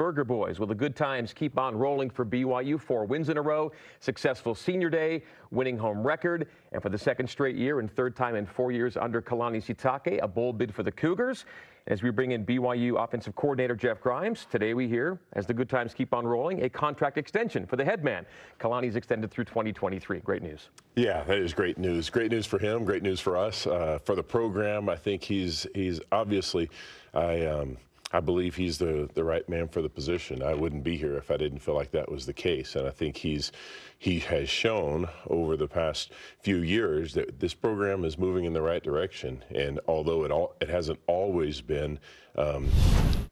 Burger Boys. Well, the good times keep on rolling for BYU. 4 wins in a row, successful senior day, winning home record, and for the second straight year and third time in 4 years under Kalani Sitake, a bold bid for the Cougars. As we bring in BYU offensive coordinator Jeff Grimes, today we hear, as the good times keep on rolling, a contract extension for the head man. Kalani's extended through 2023. Great news. Yeah, that is great news. Great news for him. Great news for us. For the program, I think he's obviously, I believe he's the right man for the position. I wouldn't be here if I didn't feel like that was the case. And I think he has shown over the past few years that this program is moving in the right direction. And although it hasn't always been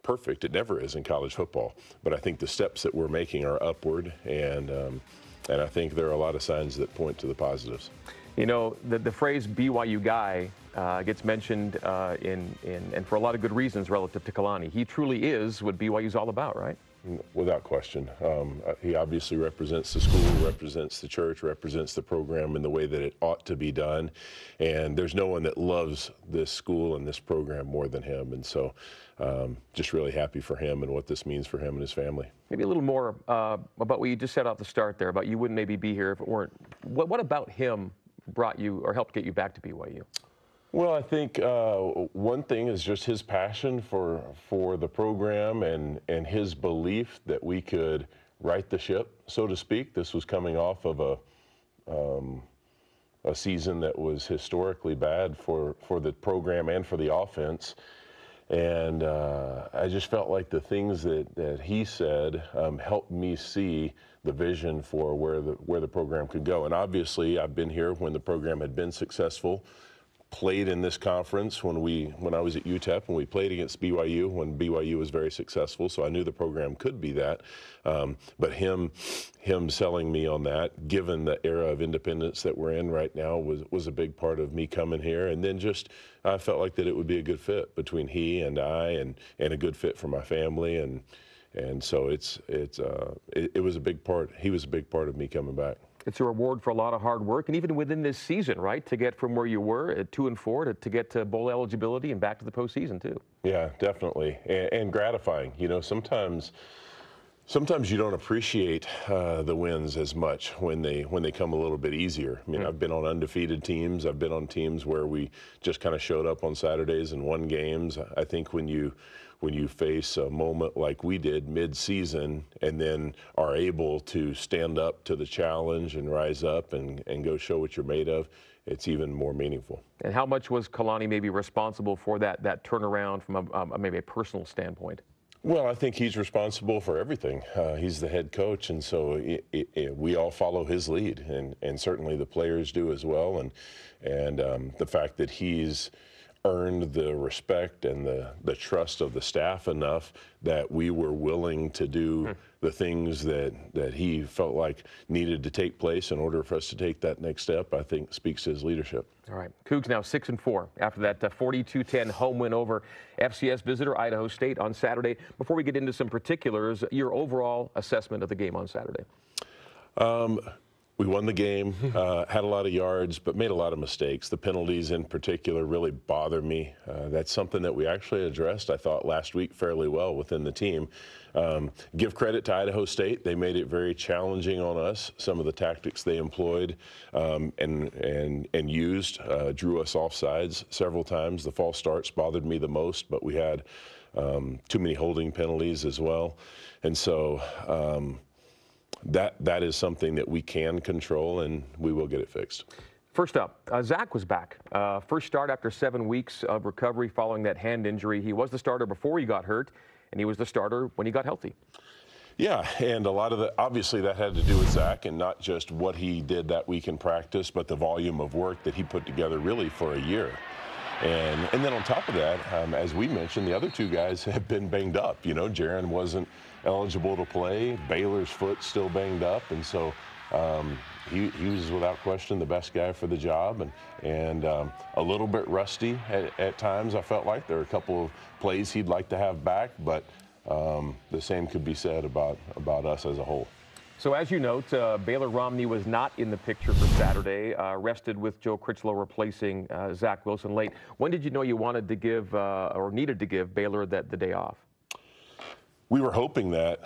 perfect, it never is in college football. But I think the steps that we're making are upward, and I think there are a lot of signs that point to the positives. You know, the phrase BYU guy gets mentioned and for a lot of good reasons relative to Kalani. He truly is what BYU's all about, right? Without question. He obviously represents the school, represents the church, represents the program in the way that it ought to be done. And there's no one that loves this school and this program more than him. And so just really happy for him and what this means for him and his family. Maybe a little more about what you just said off the start there, about you wouldn't maybe be here if it weren't. What about him brought you or helped get you back to BYU? Well, I think one thing is just his passion for the program and his belief that we could right the ship, so to speak. This was coming off of a season that was historically bad for the program and for the offense. And I just felt like the things that he said helped me see the vision for where the program could go. And obviously, I've been here when the program had been successful. Played in this conference when I was at UTEP, and we played against BYU when BYU was very successful, so I knew the program could be that. But him selling me on that, given the era of independence that we're in right now, was a big part of me coming here. And then just I felt like that it would be a good fit between he and I, and a good fit for my family, and so it was a big part. He was a big part of me coming back. It's a reward for a lot of hard work, and even within this season, right, to get from where you were at 2-4 to get to bowl eligibility and back to the postseason too. Yeah, definitely, and gratifying. You know, sometimes you don't appreciate the wins as much when they come a little bit easier. I mean, I've been on undefeated teams. I've been on teams where we just kind of showed up on Saturdays and won games. I think when you face a moment like we did mid-season and then are able to stand up to the challenge and rise up and go show what you're made of, it's even more meaningful. And how much was Kalani maybe responsible for that turnaround from maybe a personal standpoint? Well, I think he's responsible for everything. He's the head coach, and so we all follow his lead, and certainly the players do as well. And the fact that he's earned the respect and the trust of the staff enough that we were willing to do the things that he felt like needed to take place in order for us to take that next step, I think speaks to his leadership. All right, Cougs now 6-4 after that 42-10 home win over FCS visitor Idaho State on Saturday. Before we get into some particulars, your overall assessment of the game on Saturday. We won the game, had a lot of yards, but made a lot of mistakes. The penalties in particular really bother me. That's something that we actually addressed, I thought, last week fairly well within the team. Give credit to Idaho State. They made it very challenging on us. Some of the tactics they employed and used drew us off sides several times. The false starts bothered me the most, but we had too many holding penalties as well. And so that is something that we can control, and we will get it fixed. First up, Zach was back. First start after 7 weeks of recovery following that hand injury. He was the starter before he got hurt, and he was the starter when he got healthy. Yeah, and a lot of obviously that had to do with Zach, and not just what he did that week in practice, but the volume of work that he put together really for a year. And then on top of that, as we mentioned, the other two guys have been banged up. You know, Jaron wasn't eligible to play. Baylor's foot still banged up, and so he was without question the best guy for the job, and a little bit rusty at times. I felt like there were a couple of plays he'd like to have back, but the same could be said about us as a whole. So as you note, Baylor Romney was not in the picture for Saturday, rested with Joe Critchlow replacing Zach Wilson late. When did you know you wanted to give or needed to give Baylor the day off? We were hoping that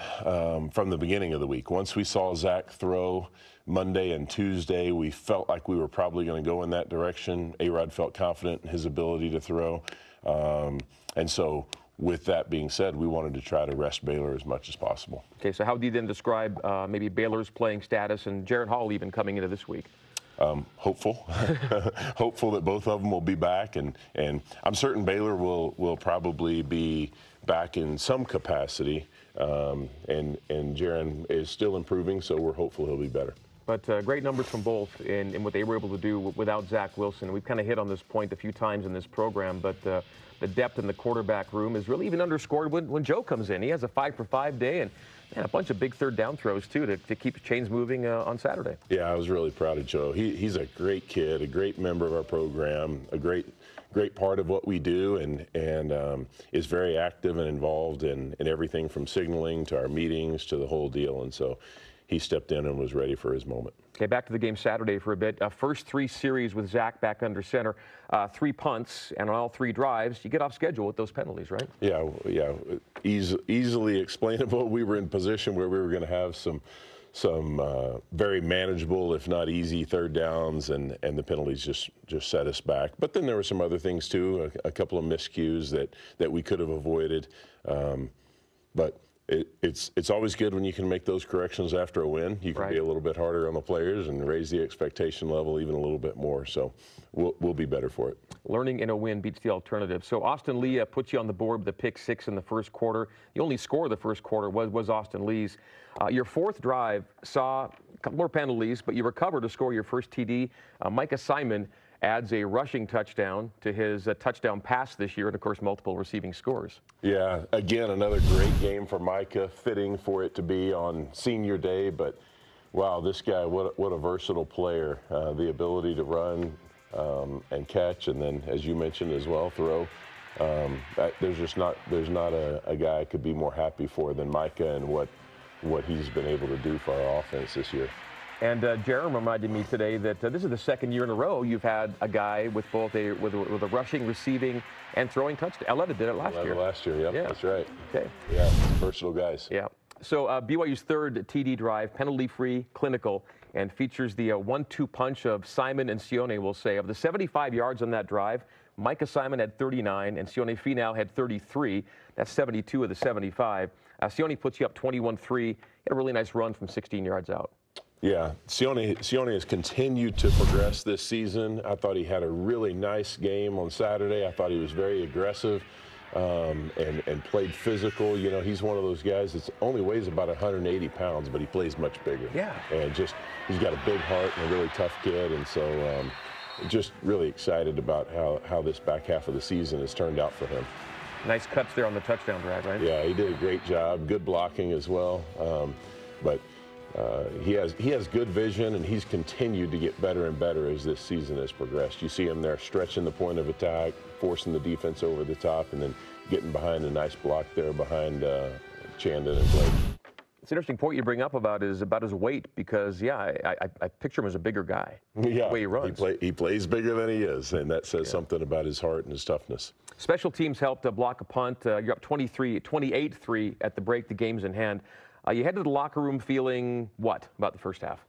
from the beginning of the week. Once we saw Zach throw Monday and Tuesday, we felt like we were probably going to go in that direction. A-Rod felt confident in his ability to throw. And so with that being said, we wanted to try to rest Baylor as much as possible. Okay, so how do you then describe maybe Baylor's playing status and Jaron Hall even coming into this week? Hopeful. Hopeful that both of them will be back. And I'm certain Baylor will probably be back in some capacity. And Jaron is still improving, so we're hopeful he'll be better. But great numbers from both in what they were able to do without Zach Wilson. We've kind of hit on this point a few times in this program, but the depth in the quarterback room is really even underscored when Joe comes in. He has a 5-for-5 day and a bunch of big third down throws, too, to keep chains moving on Saturday. Yeah, I was really proud of Joe. He's a great kid, a great member of our program, a great part of what we do, and is very active and involved in everything from signaling to our meetings to the whole deal. And so he stepped in and was ready for his moment. Okay, back to the game Saturday for a bit. First 3 series with Zach back under center, 3 punts, and on all 3 drives, you get off schedule with those penalties, right? Yeah, easily explainable. We were in position where we were going to have some very manageable, if not easy, third downs, and the penalties just set us back. But then there were some other things too, a couple of miscues that we could have avoided. But it's always good when you can make those corrections after a win. You can be a little bit harder on the players and raise the expectation level even a little bit more. So we'll be better for it. Learning in a win beats the alternative. So Austin Lee puts you on the board with a pick 6 in the first quarter. The only score of the first quarter was Austin Lee's. Your 4th drive saw a couple more penalties, but you recovered to score your first TD. Micah Simon adds a rushing touchdown to his touchdown pass this year, and of course multiple receiving scores. Yeah, again, another great game for Micah, fitting for it to be on senior day, but wow, this guy, what a versatile player. The ability to run and catch, and then as you mentioned as well, throw. There's not a guy I could be more happy for than Micah and what he's been able to do for our offense this year. And Jerem reminded me today that this is the 2nd year in a row you've had a guy with both with a rushing, receiving, and throwing touchdown. Aletta did it last year. Last year, yep, yeah. That's right. Okay. Yeah, versatile guys. Yeah. So BYU's 3rd TD drive, penalty-free, clinical, and features the 1-2 punch of Simon and Sione, we'll say. Of the 75 yards on that drive, Micah Simon had 39, and Sione Finau had 33. That's 72 of the 75. Sione puts you up 21-3. He had a really nice run from 16 yards out. Yeah, Sione has continued to progress this season. I thought he had a really nice game on Saturday. I thought he was very aggressive and played physical. You know, he's one of those guys that only weighs about 180 pounds, but he plays much bigger. Yeah. And he's got a big heart and a really tough kid, and so just really excited about how this back half of the season has turned out for him. Nice cuts there on the touchdown drive, right? Yeah, he did a great job. Good blocking as well. He has good vision, and he's continued to get better and better as this season has progressed. You see him there stretching the point of attack, forcing the defense over the top, and then getting behind a nice block there behind Chandon and Blake. It's an interesting point you bring up about his weight, because, yeah, I picture him as a bigger guy. Yeah, the way he runs. He plays bigger than he is, and that says something about his heart and his toughness. Special teams helped block a punt. You're up 28-3 at the break. The game's in hand. You head to the locker room feeling what about the first half?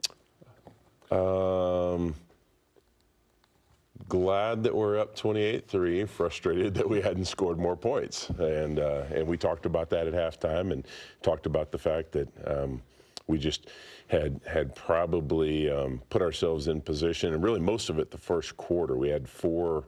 Glad that we're up 28-3, frustrated that we hadn't scored more points. And we talked about that at halftime, and talked about the fact that we just had probably put ourselves in position, and really most of it the first quarter. We had four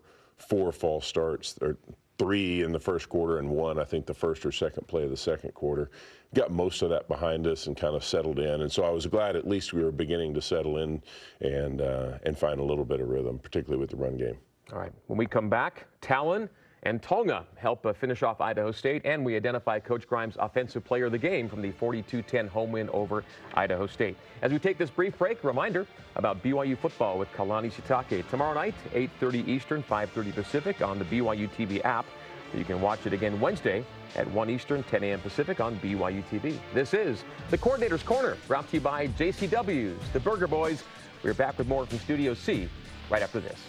false starts, or 3 in the first quarter and 1, I think, the first or second play of the second quarter. Got most of that behind us and kind of settled in. And so I was glad at least we were beginning to settle in and find a little bit of rhythm, particularly with the run game. All right. When we come back, Talon and Tonga help finish off Idaho State, and we identify Coach Grimes' offensive player of the game from the 42-10 home win over Idaho State. As we take this brief break, reminder about BYU football with Kalani Sitake tomorrow night, 8:30 Eastern, 5:30 Pacific on the BYU TV app. You can watch it again Wednesday at 1 Eastern, 10 a.m. Pacific on BYU TV. This is the Coordinator's Corner, brought to you by JCW's, the Burger Boys. We're back with more from Studio C right after this.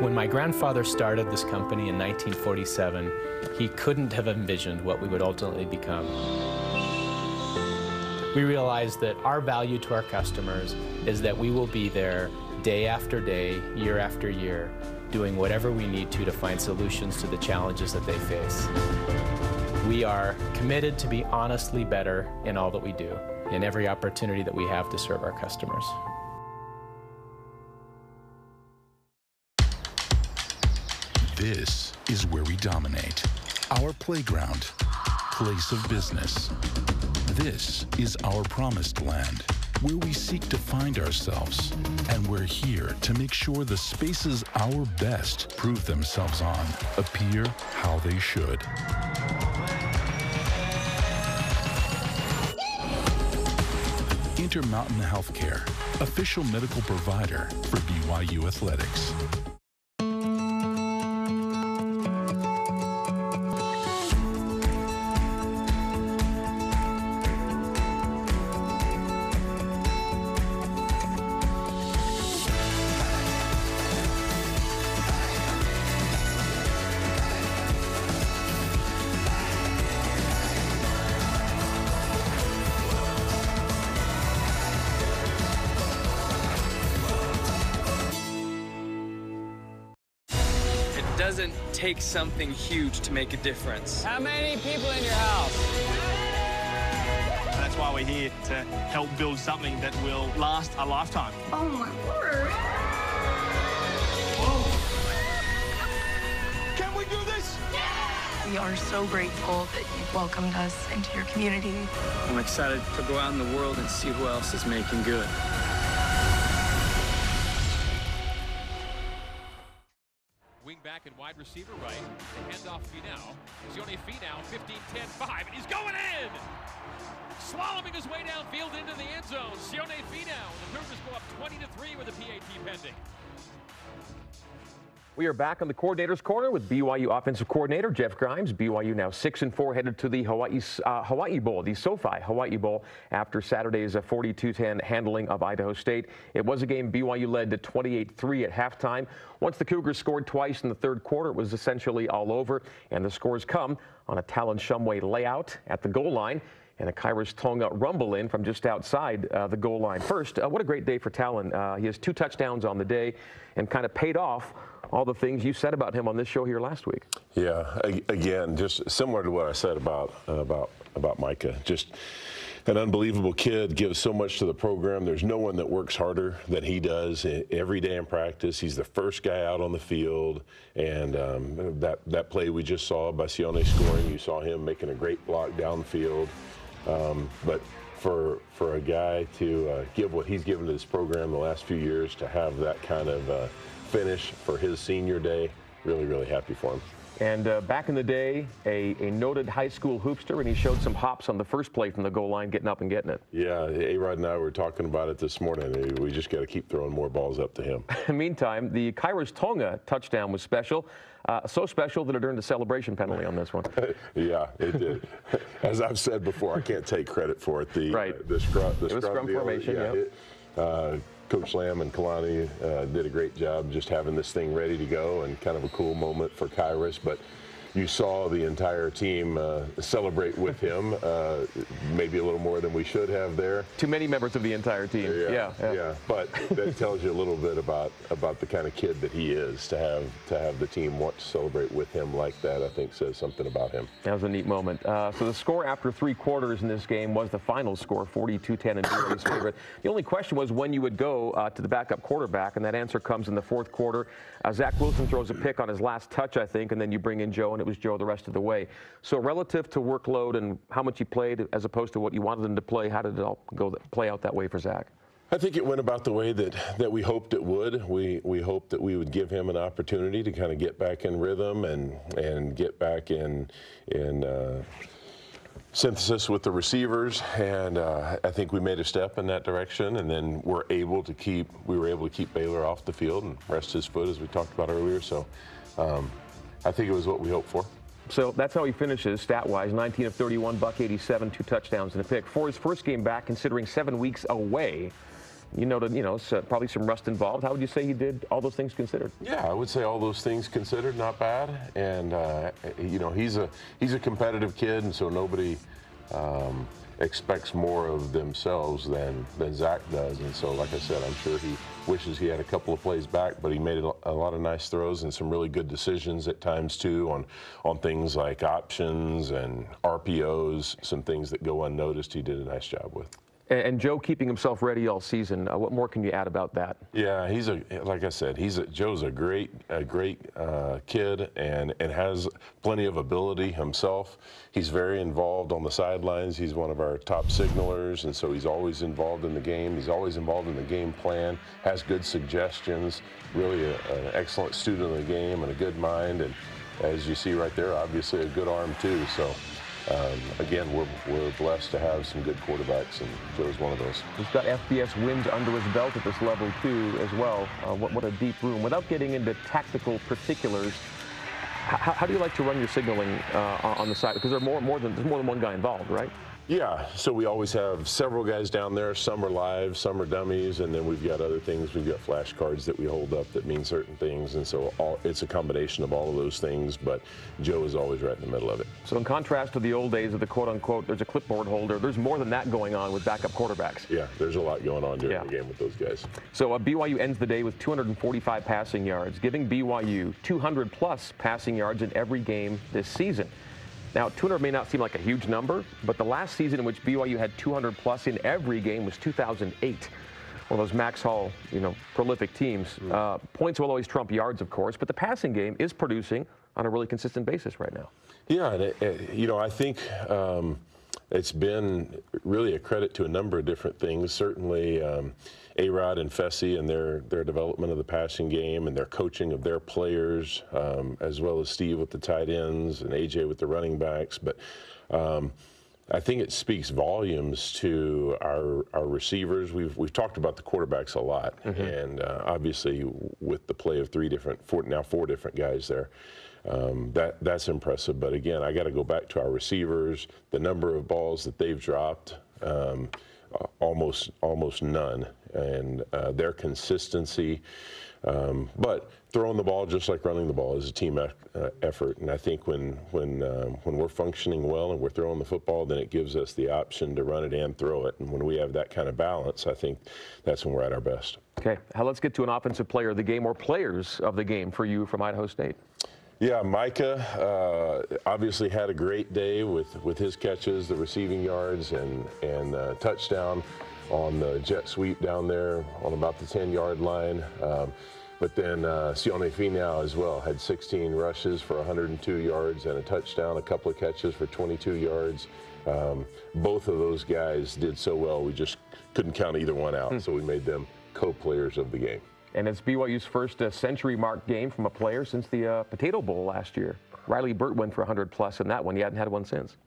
When my grandfather started this company in 1947, he couldn't have envisioned what we would ultimately become. We realized that our value to our customers is that we will be there day after day, year after year, doing whatever we need to find solutions to the challenges that they face. We are committed to be honestly better in all that we do, in every opportunity that we have to serve our customers. This is where we dominate. Our playground, place of business. This is our promised land, where we seek to find ourselves. And we're here to make sure the spaces our best prove themselves on appear how they should. Intermountain Healthcare, official medical provider for BYU Athletics. It doesn't take something huge to make a difference. How many people in your house? That's why we're here, to help build something that will last a lifetime. Oh my word. Whoa. Can we do this? Yeah. We are so grateful that you've welcomed us into your community. I'm excited to go out in the world and see who else is making good. Back and wide receiver right. The handoff Finau. Sione Finau, 15-10-5, and he's going in! Slaloming his way downfield into the end zone. Sione Finau. The Cougars go up 20-3 with a PAT pending. We are back on the Coordinator's Corner with BYU Offensive Coordinator Jeff Grimes. BYU now 6-4, headed to the Hawaii Bowl, the SoFi Hawaii Bowl, after Saturday's 42-10 handling of Idaho State. It was a game BYU led to 28-3 at halftime. Once the Cougars scored twice in the third quarter, it was essentially all over, and the scores come on a Talon Shumway layout at the goal line and a Kairos Tonga rumble in from just outside the goal line. First, what a great day for Talon. He has 2 touchdowns on the day and kind of paid off all the things you said about him on this show here last week. Yeah, again, just similar to what I said about Micah. Just an unbelievable kid, gives so much to the program. There's no one that works harder than he does every day in practice. He's the first guy out on the field, and that play we just saw by Sione scoring, you saw him making a great block downfield. But for a guy to give what he's given to this program the last few years, to have that kind of finish for his senior day, really, really happy for him. And back in the day, a noted high school hoopster, and he showed some hops on the first play from the goal line, getting up and getting it. Yeah, A-Rod and I were talking about it this morning. We just got to keep throwing more balls up to him. Meantime, the Kairos Tonga touchdown was special. So special that it earned a celebration penalty on this one. Yeah, it did. As I've said before, I can't take credit for it. The scrum formation, yeah. Coach Lamb and Kalani did a great job just having this thing ready to go, and kind of a cool moment for Kairos. But you saw the entire team celebrate with him, maybe a little more than we should have there. Too many members of the entire team. Yeah. But that tells you a little bit about the kind of kid that he is. To have the team want to celebrate with him like that, I think says something about him. That was a neat moment. So the score after 3 quarters in this game was the final score, 42-10 in BYU's favor. The only question was when you would go to the backup quarterback, and that answer comes in the 4th quarter. Zach Wilson throws a pick on his last touch, I think, and then you bring in Joe, and it was Joe the rest of the way. So relative to workload and how much he played as opposed to what you wanted him to play, how did it all play out that way for Zach? I think it went about the way that we hoped it would. We hoped that we would give him an opportunity to kind of get back in rhythm and get back in synthesis with the receivers, and I think we made a step in that direction, and then we were able to keep Baylor off the field and rest his foot, as we talked about earlier. So I think it was what we hoped for. So that's how he finishes stat-wise, 19 of 31, $187, 2 touchdowns and a pick. For his first game back, considering 7 weeks away, probably some rust involved. How would you say he did, all those things considered? Yeah, I would say all those things considered, not bad. And he's a competitive kid, and so nobody expects more of themselves than Zach does. And so, like I said, I'm sure he wishes he had a couple of plays back, but he made a lot of nice throws and some really good decisions at times too on things like options and RPOs, some things that go unnoticed. He did a nice job with. And Joe keeping himself ready all season. What more can you add about that? Yeah, like I said, Joe's a great kid and has plenty of ability himself. He's very involved on the sidelines. He's one of our top signalers, and so he's always involved in the game. He's always involved in the game plan, has good suggestions, really an excellent student of the game and a good mind. And as you see right there, obviously a good arm too. So. Again, we're blessed to have some good quarterbacks, and Joe's one of those. He's got FBS wins under his belt at this level, too, as well. What a deep room. Without getting into tactical particulars, how do you like to run your signaling on the side? Because there's more than one guy involved, right? Yeah, so we always have several guys down there. Some are live, some are dummies, and then we've got other things. We've got flashcards that we hold up that mean certain things, and so it's a combination of all of those things, but Joe is always right in the middle of it. So in contrast to the old days of the quote-unquote, there's a clipboard holder, there's more than that going on with backup quarterbacks. Yeah, there's a lot going on during the game with those guys. So BYU ends the day with 245 passing yards, giving BYU 200-plus passing yards in every game this season. Now, 200 may not seem like a huge number, but the last season in which BYU had 200-plus in every game was 2008. One of those Max Hall, prolific teams. Points will always trump yards, of course, but the passing game is producing on a really consistent basis right now. Yeah, and I think it's been really a credit to a number of different things. Certainly, A-Rod and Fessy and their development of the passing game and their coaching of their players, as well as Steve with the tight ends and AJ with the running backs. But I think it speaks volumes to our receivers. We've talked about the quarterbacks a lot, and obviously with the play of four different guys there. That's impressive, but again, I got to go back to our receivers. The number of balls that they've dropped, almost none, and their consistency. But throwing the ball just like running the ball is a team effort, and I think when we're functioning well and we're throwing the football, then it gives us the option to run it and throw it. And when we have that kind of balance, I think that's when we're at our best. Okay, now let's get to an offensive player of the game or players of the game for you from Idaho State. Yeah, Micah obviously had a great day with his catches, the receiving yards, and touchdown on the jet sweep down there on about the 10-yard line. But then Sione Finau as well had 16 rushes for 102 yards and a touchdown, a couple of catches for 22 yards. Both of those guys did so well, we just couldn't count either one out, so we made them co-players of the game. And it's BYU's first century mark game from a player since the Potato Bowl last year. Riley Burt went for 100-plus in that one. He hadn't had one since.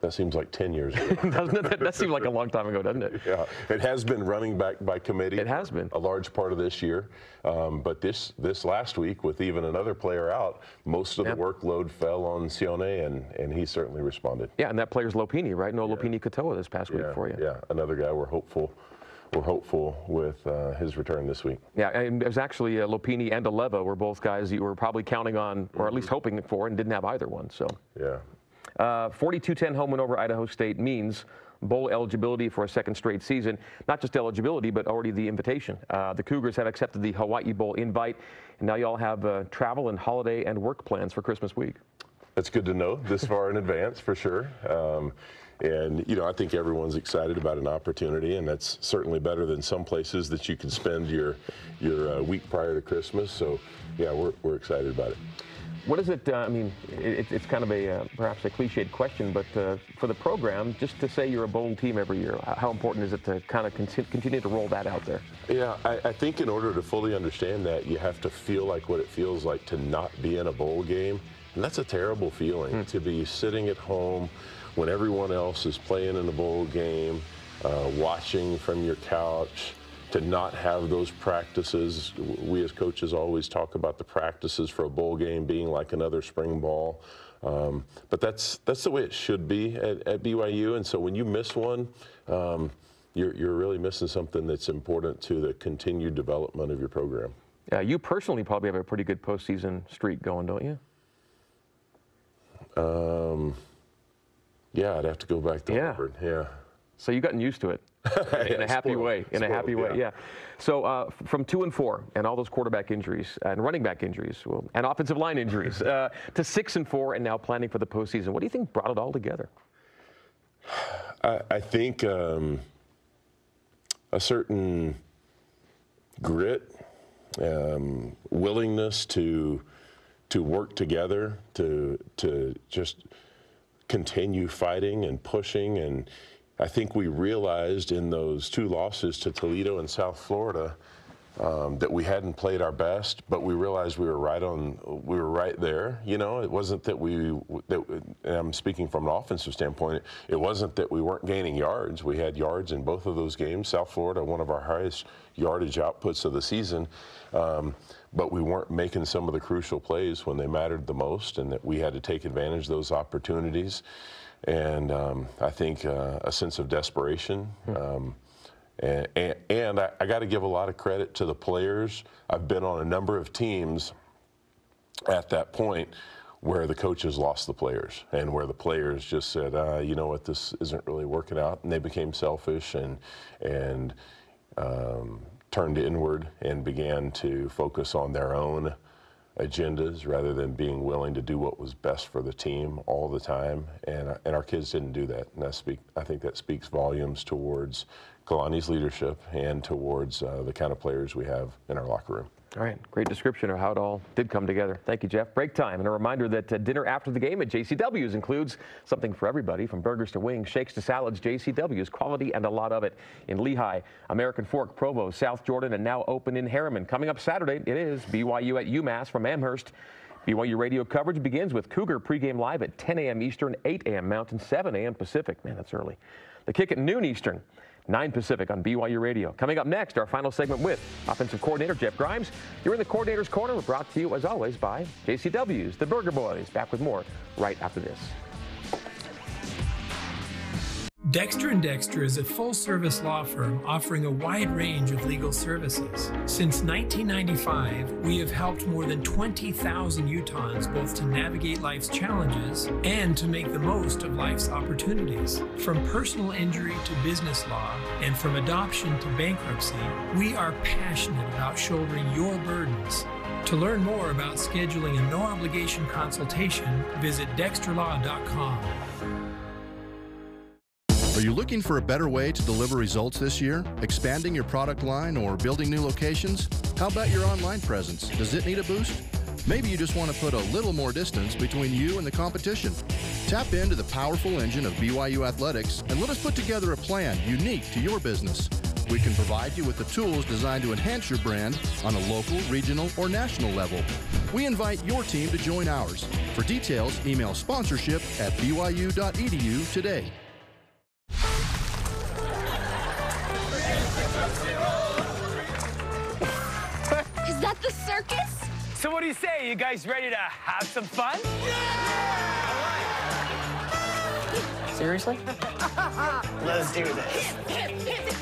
That seems like 10 years ago. Doesn't it? That seems like a long time ago, doesn't it? Yeah, it has been running back by committee. It has been. A large part of this year. But this last week, with even another player out, most of the workload fell on Sione, and he certainly responded. Yeah, and that player's Lopini, right? No Lopini Katoa this past week for you. Yeah, another guy we're hopeful with his return this week. Yeah, and it was actually Lopini and Aleva were both guys you were probably counting on, or at least hoping for, and didn't have either one. So yeah. 42-10 home win over Idaho State means bowl eligibility for a second straight season. Not just eligibility, but already the invitation. The Cougars have accepted the Hawaii Bowl invite, and now you all have travel and holiday and work plans for Christmas week. That's good to know this far in advance, for sure. And, I think everyone's excited about an opportunity, and that's certainly better than some places that you can spend your week prior to Christmas. So, yeah, we're excited about it. What is it, it's kind of perhaps a cliched question, but for the program, just to say you're a bowl team every year, how important is it to kind of continue to roll that out there? Yeah, I think in order to fully understand that, you have to feel like what it feels like to not be in a bowl game. And that's a terrible feeling, to be sitting at home when everyone else is playing in a bowl game, watching from your couch, to not have those practices. We as coaches always talk about the practices for a bowl game being like another spring ball. But that's the way it should be at BYU. And so when you miss one, you're really missing something that's important to the continued development of your program. Yeah, you personally probably have a pretty good postseason streak going, don't you? Yeah, I'd have to go back to Harvard. Yeah. So you've gotten used to it in a happy way. In a happy way, yeah. So from 2-4 and all those quarterback injuries and running back injuries, and offensive line injuries, to 6-4 and now planning for the postseason. What do you think brought it all together? I think a certain grit, willingness to work together, to just continue fighting and pushing. And I think we realized in those 2 losses to Toledo and South Florida that we hadn't played our best, but we realized we were right there. You know, it wasn't that and I'm speaking from an offensive standpoint, it wasn't that we weren't gaining yards. We had yards in both of those games. South Florida, one of our highest yardage outputs of the season, but we weren't making some of the crucial plays when they mattered the most, and that we had to take advantage of those opportunities. And I think a sense of desperation. And I got to give a lot of credit to the players. I've been on a number of teams at that point where the coaches lost the players, and where the players just said, you know what, this isn't really working out, and they became selfish and turned inward and began to focus on their own agendas rather than being willing to do what was best for the team all the time. And our kids didn't do that. And I think that speaks volumes towards Kalani's leadership and towards the kind of players we have in our locker room. All right, great description of how it all did come together. Thank you, Jeff. Break time, and a reminder that dinner after the game at JCW's includes something for everybody, from burgers to wings, shakes to salads. JCW's, quality and a lot of it in Lehigh, American Fork, Provo, South Jordan, and now open in Harriman. Coming up Saturday, it is BYU at Umass from Amherst. BYU radio coverage begins with Cougar pregame live at 10 a.m. Eastern, 8 a.m. Mountain, 7 a.m. Pacific. Man, that's early. The kick at noon Eastern, 9 Pacific on BYU Radio. Coming up next, our final segment with offensive coordinator Jeff Grimes. You're in the Coordinator's Corner. We're brought to you, as always, by JCW's, the Burger Boys. Back with more right after this. Dexter & Dexter is a full-service law firm offering a wide range of legal services. Since 1995, we have helped more than 20,000 Utahns both to navigate life's challenges and to make the most of life's opportunities. From personal injury to business law, and from adoption to bankruptcy, we are passionate about shouldering your burdens. To learn more about scheduling a no-obligation consultation, visit dexterlaw.com. Are you looking for a better way to deliver results this year? Expanding your product line or building new locations? How about your online presence? Does it need a boost? Maybe you just want to put a little more distance between you and the competition. Tap into the powerful engine of BYU Athletics and let us put together a plan unique to your business. We can provide you with the tools designed to enhance your brand on a local, regional, or national level. We invite your team to join ours. For details, email sponsorship@byu.edu today. Is that the circus? So what do you say? You guys ready to have some fun? Yeah! Seriously? Let's do this.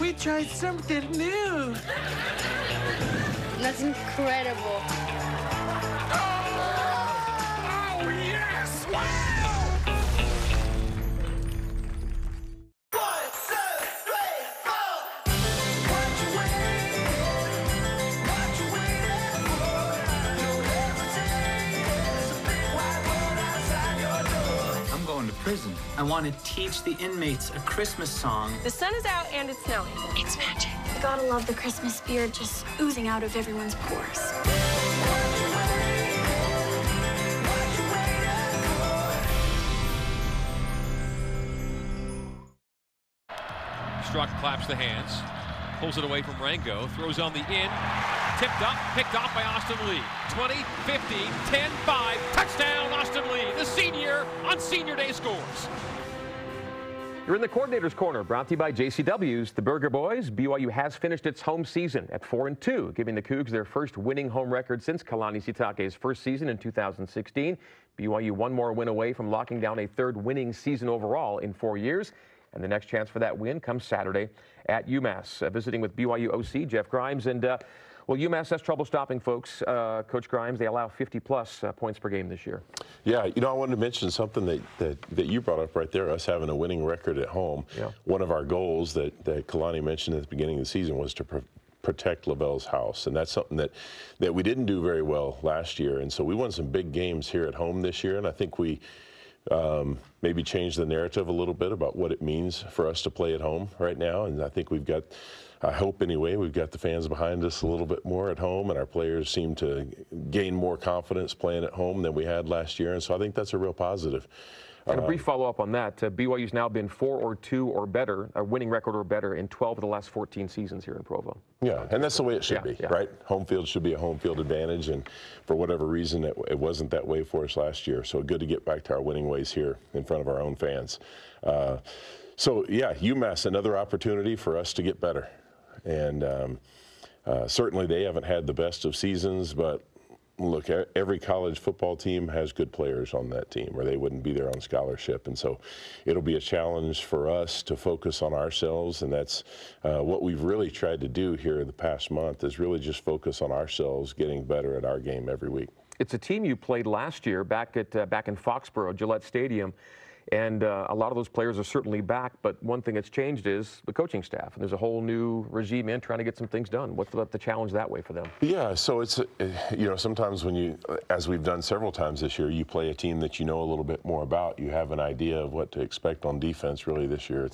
We tried something new. That's incredible. Oh, yes! Wow! Prison. I want to teach the inmates a Christmas song. The sun is out and it's snowing. It's magic. You gotta love the Christmas spirit just oozing out of everyone's pores. Struck claps the hands, pulls it away from Rango, throws on the in, tipped up, picked off by Austin Lee. 20, 15, 10, 5, touchdown Austin Lee, the senior on Senior Day scores. You're in the Coordinator's Corner, brought to you by JCW's, the Burger Boys. BYU has finished its home season at 4-2, giving the Cougs their first winning home record since Kalani Sitake's first season in 2016. BYU one more win away from locking down a third winning season overall in 4 years. And the next chance for that win comes Saturday at UMass. Visiting with BYU OC Jeff Grimes. And, well, UMass has trouble stopping folks. Coach Grimes, they allow 50-plus points per game this year. Yeah, you know, I wanted to mention something that you brought up right there, us having a winning record at home. Yeah. One of our goals that Kalani mentioned at the beginning of the season was to protect Wrubell's house, and that's something that we didn't do very well last year. And so we won some big games here at home this year, and I think we maybe changed the narrative a little bit about what it means for us to play at home right now. And I think we've got, I hope anyway, we've got the fans behind us a little bit more at home, and our players seem to gain more confidence playing at home than we had last year. And so I think that's a real positive. And a brief follow-up on that, BYU's now been 4-2 or better, a winning record or better in 12 of the last 14 seasons here in Provo. Yeah, and that's the way it should be, right? Home field should be a home field advantage, and for whatever reason, it wasn't that way for us last year. So good to get back to our winning ways here in front of our own fans. So, yeah, UMass, another opportunity for us to get better. And certainly they haven't had the best of seasons, but look, every college football team has good players on that team, or they wouldn't be there on scholarship. And so it'll be a challenge for us to focus on ourselves, and that's what we've really tried to do here the past month, is really just focus on ourselves, getting better at our game every week. It's a team you played last year back in Foxborough, Gillette Stadium. And a lot of those players are certainly back, but one thing that's changed is the coaching staff. And there's a whole new regime in trying to get some things done. What's the challenge that way for them? Yeah, so it's, you know, sometimes when you, as we've done several times this year, you play a team that you know a little bit more about. You have an idea of what to expect on defense. Really, this year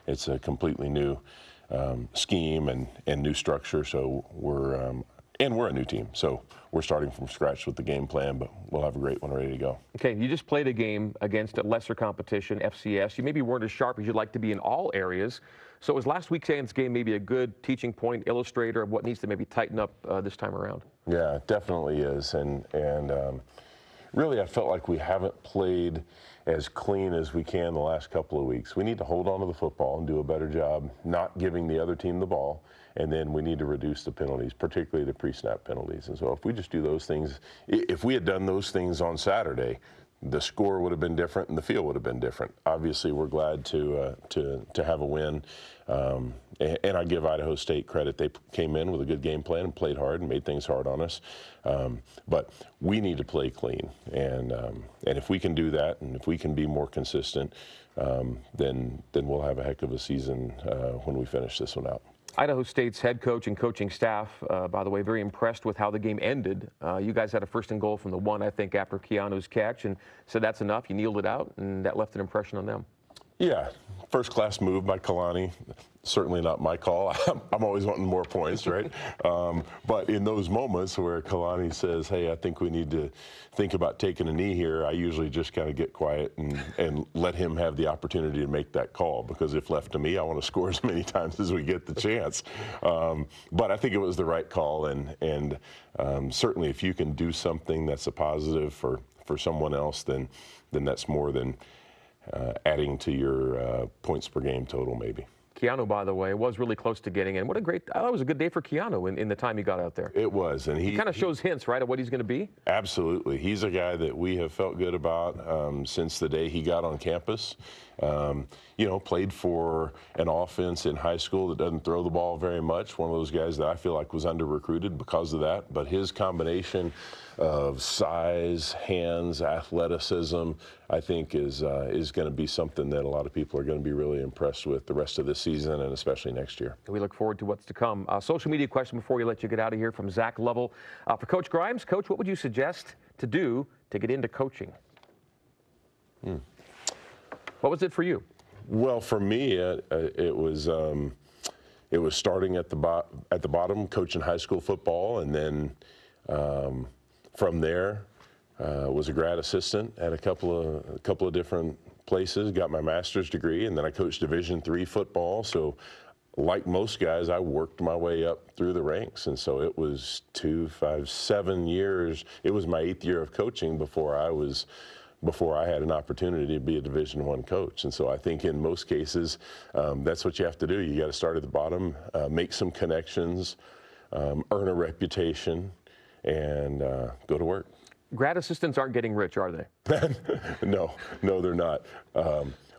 it's a completely new scheme and new structure. So we're a new team, so we're starting from scratch with the game plan, but we'll have a great one ready to go. Okay, you just played a game against a lesser competition, FCS. You maybe weren't as sharp as you'd like to be in all areas. So was last weekend's game maybe a good teaching point, illustrator of what needs to maybe tighten up this time around? Yeah, it definitely is, and really I felt like we haven't played as clean as we can the last couple of weeks. We need to hold on to the football and do a better job not giving the other team the ball, and then we need to reduce the penalties, particularly the pre-snap penalties. And so if we just do those things, if we had done those things on Saturday, the score would have been different and the field would have been different. Obviously, we're glad to have a win, and I give Idaho State credit. They came in with a good game plan and played hard and made things hard on us. But we need to play clean, and if we can do that, and if we can be more consistent, then we'll have a heck of a season when we finish this one out. Idaho State's head coach and coaching staff, by the way, very impressed with how the game ended. You guys had a first and goal from the 1, I think, after Keanu's catch, and said that's enough. You kneeled it out, and that left an impression on them. Yeah, first-class move by Kalani. Certainly not my call. I'm always wanting more points, right? But in those moments where Kalani says, hey, I think we need to think about taking a knee here, I usually just kind of get quiet and let him have the opportunity to make that call, because if left to me, I want to score as many times as we get the chance. But I think it was the right call, and certainly if you can do something that's a positive for someone else, then that's more than adding to your points per game total, maybe. Keanu, by the way, was really close to getting in. What a great, I thought it was a good day for Keanu in the time he got out there. It was, and he kind of shows hints, right, of what he's going to be? Absolutely. He's a guy that we have felt good about since the day he got on campus. You know, played for an offense in high school that doesn't throw the ball very much. One of those guys that I feel like was under-recruited because of that. But his combination of size, hands, athleticism, I think is going to be something that a lot of people are going to be really impressed with the rest of this season and especially next year. We look forward to what's to come. Social media question before we let you get out of here from Zach Lovell. For Coach Grimes. Coach, what would you suggest to do to get into coaching? What was it for you? Well, for me, it was starting at the bottom, coaching high school football, and then from there was a grad assistant at a couple of different places. Got my master's degree, and then I coached Division III football. So, like most guys, I worked my way up through the ranks, and so it was 2, 5, 7 years. It was my 8th year of coaching before I had an opportunity to be a Division I coach. And so I think in most cases, that's what you have to do. You got to start at the bottom, make some connections, earn a reputation, and go to work. Grad assistants aren't getting rich, are they? No, they're not.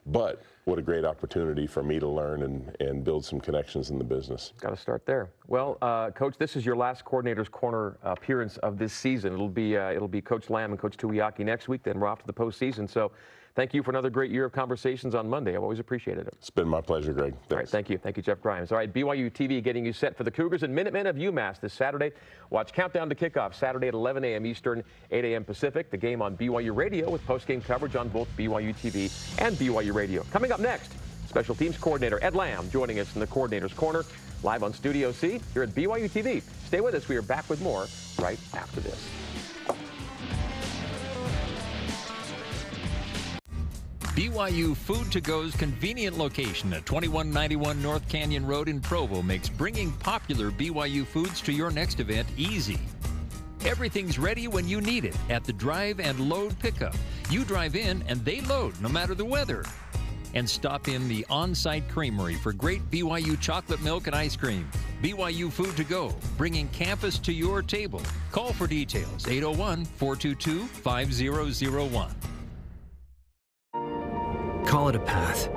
But what a great opportunity for me to learn and build some connections in the business. Got to start there. Well, Coach, this is your last Coordinator's Corner appearance of this season. It'll be Coach Lamb and Coach Tuiaki next week. Then we're off to the postseason. So thank you for another great year of conversations on Monday. I've always appreciated it. It's been my pleasure, Greg. Thanks. All right, thank you. Thank you, Jeff Grimes. All right, BYU TV getting you set for the Cougars and Minutemen of UMass this Saturday. Watch Countdown to Kickoff Saturday at 11 a.m. Eastern, 8 a.m. Pacific. The game on BYU Radio with postgame coverage on both BYU TV and BYU Radio. Coming up next, Special Teams Coordinator Ed Lamb joining us in the Coordinator's Corner, live on Studio C here at BYU TV. Stay with us. We are back with more right after this. BYU Food to Go's convenient location at 2191 North Canyon Road in Provo makes bringing popular BYU foods to your next event easy. Everything's ready when you need it at the drive and load pickup. You drive in and they load no matter the weather. And stop in the on-site creamery for great BYU chocolate milk and ice cream. BYU Food to Go, bringing campus to your table. Call for details, 801-422-5001. Call it a path,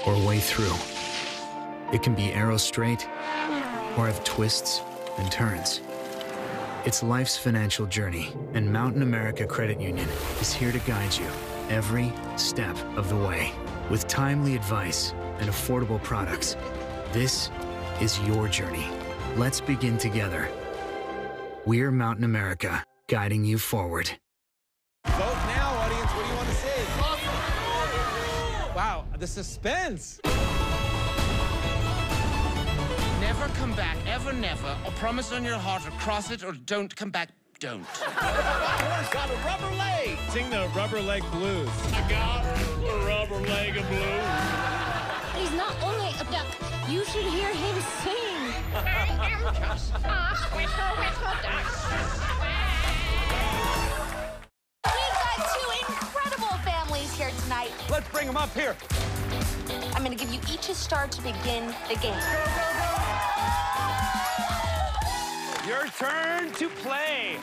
or a way through. It can be arrow straight, or have twists and turns. It's life's financial journey, and Mountain America Credit Union is here to guide you every step of the way. With timely advice and affordable products, this is your journey. Let's begin together. We're Mountain America, guiding you forward. Vote now, audience. What do you want to see? Wow, the suspense. Never come back, ever, never. Or promise on your heart, or cross it, or don't come back, don't. Horse got a rubber leg. Sing the Rubber Leg Blues. I got a rubber leg of blue. He's not only a duck. You should hear him sing. I am just a whistle, whistle duck. We've got two incredible families here tonight. Let's bring them up here. I'm going to give you each a star to begin the game. Your turn to play.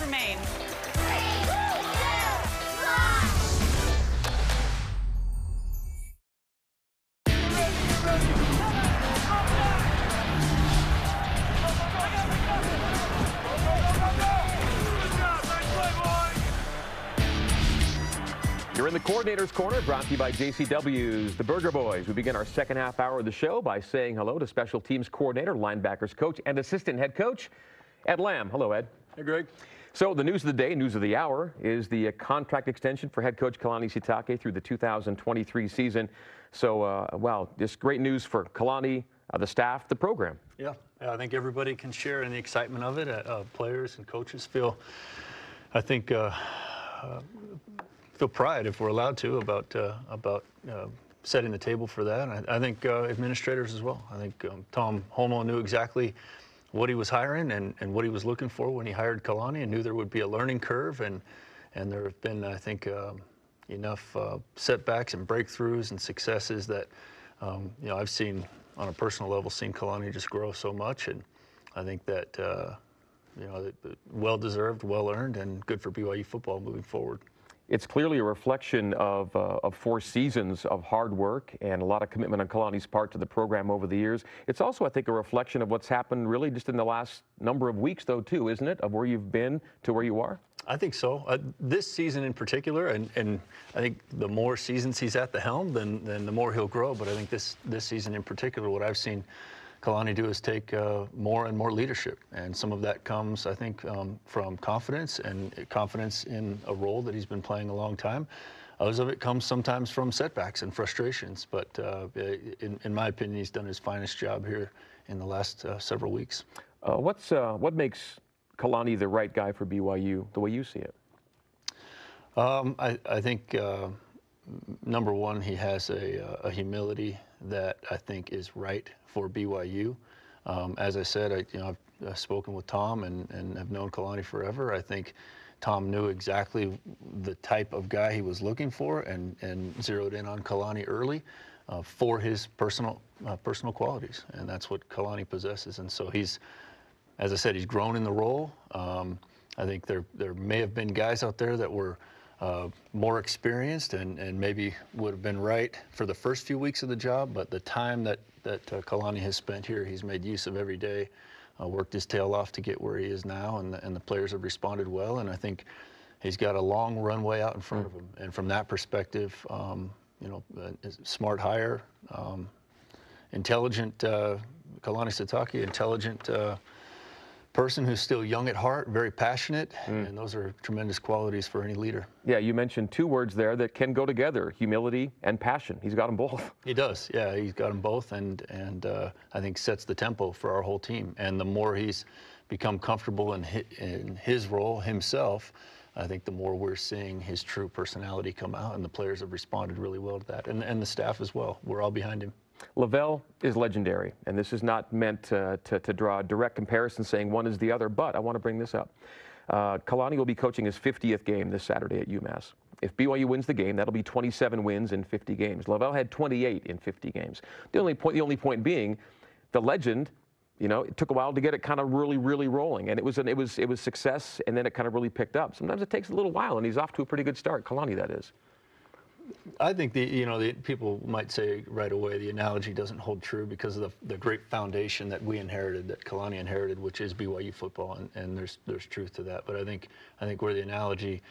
Remain. You're in the Coordinator's Corner, brought to you by JCW's The Burger Boys. We begin our second half hour of the show by saying hello to Special Teams Coordinator, Linebackers Coach, and Assistant Head Coach, Ed Lamb. Hello, Ed. Hey, Greg. So the news of the day, news of the hour, is the contract extension for head coach Kalani Sitake through the 2023 season. So, wow, just great news for Kalani, the staff, the program. Yeah, I think everybody can share in the excitement of it. Players and coaches feel, I think, feel pride, if we're allowed to, about setting the table for that. And I think administrators as well. I think Tom Homo knew exactly what he was hiring and what he was looking for when he hired Kalani, and knew there would be a learning curve, and there have been, I think, enough setbacks and breakthroughs and successes that you know, I've seen on a personal level, seen Kalani just grow so much, and I think that you know, well deserved, well earned, and good for BYU football moving forward. It's clearly a reflection of 4 seasons of hard work and a lot of commitment on Kalani's part to the program over the years. It's also, I think, a reflection of what's happened really just in the last number of weeks, though, too, isn't it, of where you've been to where you are? I think so. This season in particular, and I think the more seasons he's at the helm, then the more he'll grow. But I think this season in particular, what I've seen Kalani do is take more and more leadership, and some of that comes, I think, from confidence and confidence in a role that he's been playing a long time. Others of it comes sometimes from setbacks and frustrations, but in my opinion, he's done his finest job here in the last several weeks. What makes Kalani the right guy for BYU, the way you see it? I think number one, he has a humility that I think is right for BYU. As I said, I've spoken with Tom and have known Kalani forever. I think Tom knew exactly the type of guy he was looking for and zeroed in on Kalani early. for his personal qualities, and that's what Kalani possesses. And so he's, as I said, he's grown in the role. I think there may have been guys out there that were more experienced and maybe would have been right for the first few weeks of the job, but the time that Kalani has spent here, he's made use of every day, worked his tail off to get where he is now, and the players have responded well, and I think he's got a long runway out in front of him. And from that perspective, you know, smart hire, intelligent, Kalani Sitake, intelligent person who's still young at heart, very passionate, and those are tremendous qualities for any leader. Yeah, you mentioned two words there that can go together, humility and passion. He's got them both. He does, yeah, he's got them both, and I think sets the tempo for our whole team. And the more he's become comfortable in his role himself, I think the more we're seeing his true personality come out, and the players have responded really well to that, and the staff as well. We're all behind him. Wrubell is legendary, and this is not meant to draw a direct comparison saying one is the other, but I want to bring this up. Kalani will be coaching his 50th game this Saturday at UMass. If BYU wins the game, that'll be 27 wins in 50 games. Wrubell had 28 in 50 games. The only point being, the legend, you know, it took a while to get it kind of really rolling, and it was success, and then it kind of really picked up. Sometimes it takes a little while, and he's off to a pretty good start. Kalani, that is. I think the people might say right away the analogy doesn't hold true because of the great foundation that we inherited, that Kalani inherited, which is BYU football, and there's truth to that. But I think where the analogy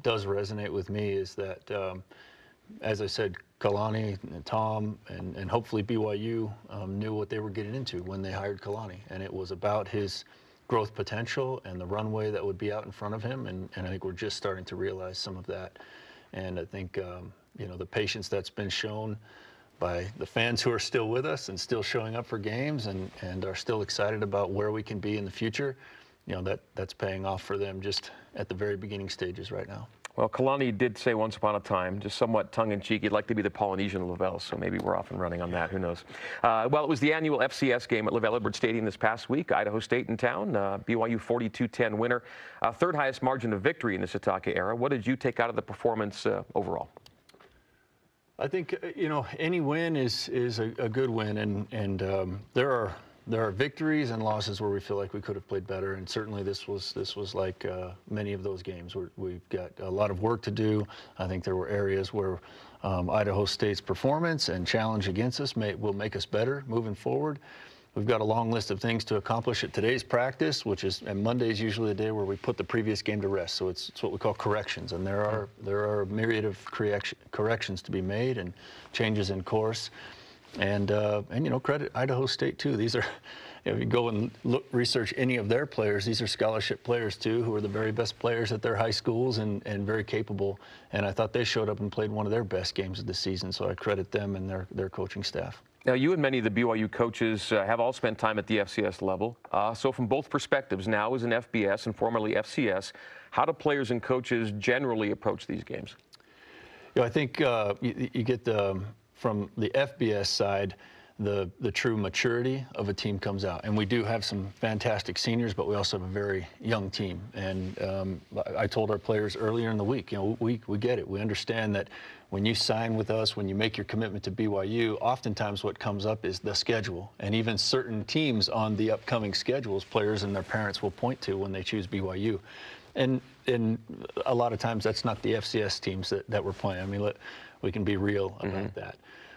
does resonate with me is that, as I said, Kalani and Tom and hopefully BYU knew what they were getting into when they hired Kalani, and it was about his growth potential and the runway that would be out in front of him, and I think we're just starting to realize some of that. And I think, you know, the patience that's been shown by the fans who are still with us and still showing up for games and are still excited about where we can be in the future, you know, that's paying off for them just at the very beginning stages right now. Well, Kalani did say once upon a time, just somewhat tongue-in-cheek, he'd like to be the Polynesian Wrubell, so maybe we're off and running on that. Who knows? Well, it was the annual FCS game at LaVell Edwards Stadium this past week. Idaho State in town. BYU 42-10 winner. Third highest margin of victory in the Sitake era. What did you take out of the performance overall? I think, you know, any win is a good win, and there are victories and losses where we feel like we could have played better, and certainly this was like many of those games where we've got a lot of work to do. I think there were areas where Idaho State's performance and challenge against us will make us better moving forward. We've got a long list of things to accomplish at today's practice, and Monday is usually the day where we put the previous game to rest. So it's what we call corrections, and there are a myriad of corrections to be made and changes in course. And you know, credit Idaho State too. These are, if you go and research any of their players, these are scholarship players too, who are the very best players at their high schools and very capable. And I thought they showed up and played one of their best games of the season. So I credit them and their coaching staff. Now, you and many of the BYU coaches have all spent time at the FCS level. So from both perspectives, now as an FBS and formerly FCS, how do players and coaches generally approach these games? You know, I think you get from the FBS side, the true maturity of a team comes out. And we do have some fantastic seniors, but we also have a very young team. And I told our players earlier in the week, you know, we get it. We understand that when you sign with us, when you make your commitment to BYU, oftentimes what comes up is the schedule. And even certain teams on the upcoming schedules, players and their parents will point to when they choose BYU. And a lot of times that's not the FCS teams that we're playing. I mean, we can be real about that.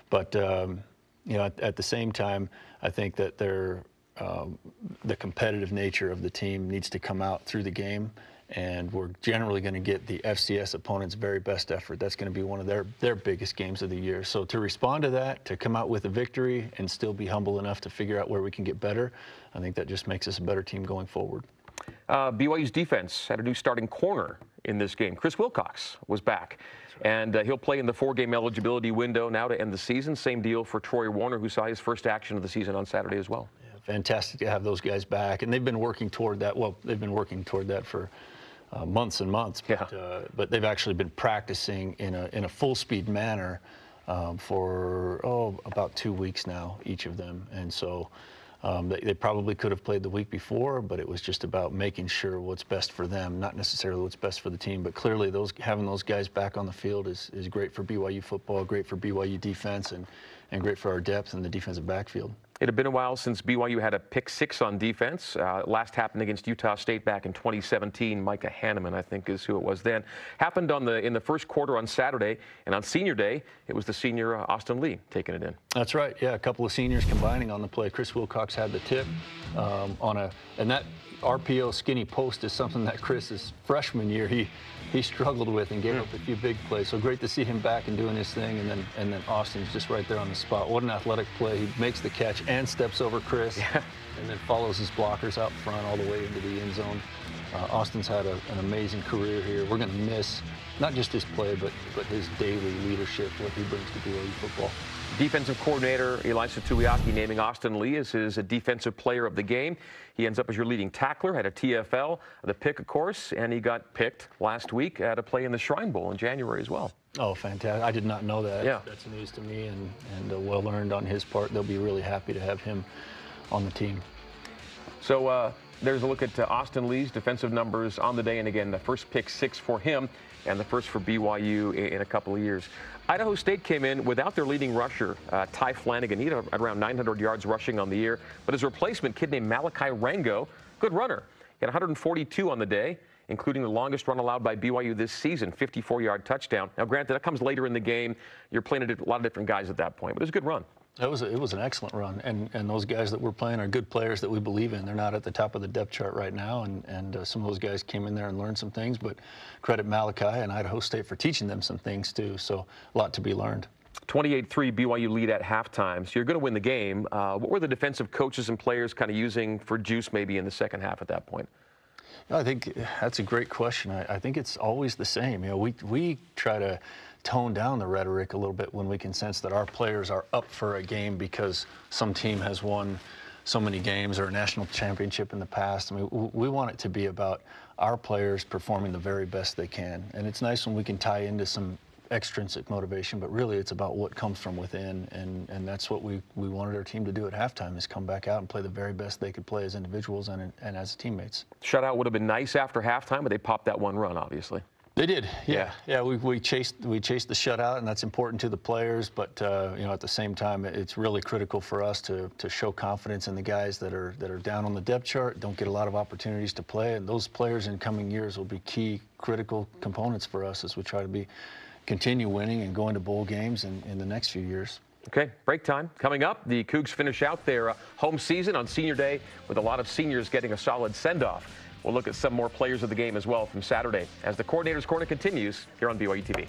But you know, at the same time, I think that the competitive nature of the team needs to come out through the game, and we're generally going to get the FCS opponent's very best effort. That's going to be one of their biggest games of the year. So to respond to that, to come out with a victory and still be humble enough to figure out where we can get better, I think that just makes us a better team going forward. BYU's defense had a new starting corner in this game. Chris Wilcox was back, and he'll play in the 4-game eligibility window now to end the season. Same deal for Troy Warner, who saw his first action of the season on Saturday as well. Yeah, fantastic to have those guys back, and they've been working toward that. Well, they've been working toward that for months and months, but they've actually been practicing in a full-speed manner for about 2 weeks now, each of them, and so They probably could have played the week before, but it was just about making sure what's best for them, not necessarily what's best for the team. But clearly, having those guys back on the field is great for BYU football, great for BYU defense, and great for our depth in the defensive backfield. It had been a while since BYU had a pick 6 on defense. Last happened against Utah State back in 2017. Micah Hanneman, I think, is who it was then. Happened in the first quarter on Saturday, and on Senior Day, it was the senior Austin Lee taking it in. That's right. Yeah, a couple of seniors combining on the play. Chris Wilcox had the tip and that RPO skinny post is something that Chris's freshman year he struggled with and gave up a few big plays. So great to see him back and doing his thing, and then Austin's just right there on the spot. What an athletic play. He makes the catch and steps over Chris, and then follows his blockers out front all the way into the end zone. Austin's had an amazing career here. We're going to miss not just his play, but his daily leadership, what he brings to BYU football. Defensive coordinator Elisa Tuiaki naming Austin Lee as his defensive player of the game. He ends up as your leading tackler, had a TFL, the pick, of course, and he got picked last week at a play in the Shrine Bowl in January as well. Oh, fantastic. I did not know that. Yeah. That's news to me, and well earned on his part. They'll be really happy to have him on the team. So there's a look at Austin Lee's defensive numbers on the day, and again, the first pick 6 for him and the first for BYU in a couple of years. Idaho State came in without their leading rusher, Ty Flanagan. He had around 900 yards rushing on the year, but his replacement, kid named Malachi Rango, good runner. He had 142 on the day, including the longest run allowed by BYU this season, 54-yard touchdown. Now, granted, that comes later in the game. You're playing a lot of different guys at that point, but it was a good run. It was an excellent run, and those guys that we're playing are good players that we believe in. They're not at the top of the depth chart right now, and some of those guys came in there and learned some things, but credit Malachi and Idaho State for teaching them some things too, so a lot to be learned. 28-3 BYU lead at halftime, so you're going to win the game. What were the defensive coaches and players kind of using for juice maybe in the second half at that point? I think that's a great question. I think it's always the same. You know, we try to tone down the rhetoric a little bit when we can sense that our players are up for a game because some team has won so many games or a national championship in the past. I mean, we want it to be about our players performing the very best they can. And it's nice when we can tie into some extrinsic motivation, but really it's about what comes from within, and that's what we wanted our team to do at halftime, is come back out and play the very best they could play as individuals and as teammates. Shutout would have been nice after halftime, but they popped that one run, obviously. They did, yeah. We chased the shutout, and that's important to the players. But you know, at the same time, it's really critical for us to show confidence in the guys that are down on the depth chart, don't get a lot of opportunities to play, and those players in coming years will be key, critical components for us as we try to continue winning and going to bowl games in the next few years. Okay, break time coming up. The Cougs finish out their home season on Senior Day with a lot of seniors getting a solid send-off. We'll look at some more players of the game as well from Saturday as the Coordinator's Corner continues here on BYU TV.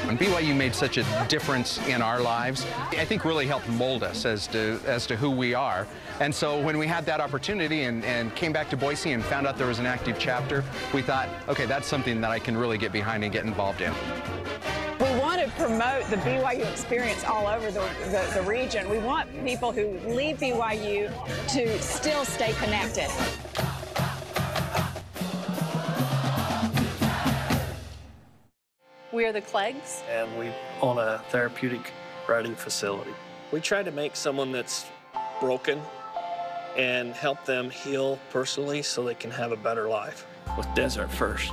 When BYU made such a difference in our lives, I think really helped mold us as to who we are. And so when we had that opportunity and came back to Boise and found out there was an active chapter, we thought, okay, that's something that I can really get behind and get involved in. We want to promote the BYU experience all over the region. We want people who leave BYU to still stay connected. We are the Cleggs. And we own a therapeutic riding facility. We try to make someone that's broken and help them heal personally so they can have a better life. With Desert First,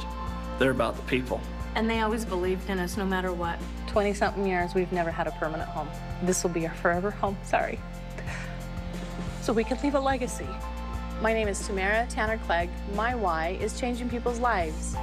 they're about the people. And they always believed in us no matter what. 20-something years, we've never had a permanent home. This will be our forever home, sorry. So we can leave a legacy. My name is Tamara Tanner Clegg. My why is changing people's lives.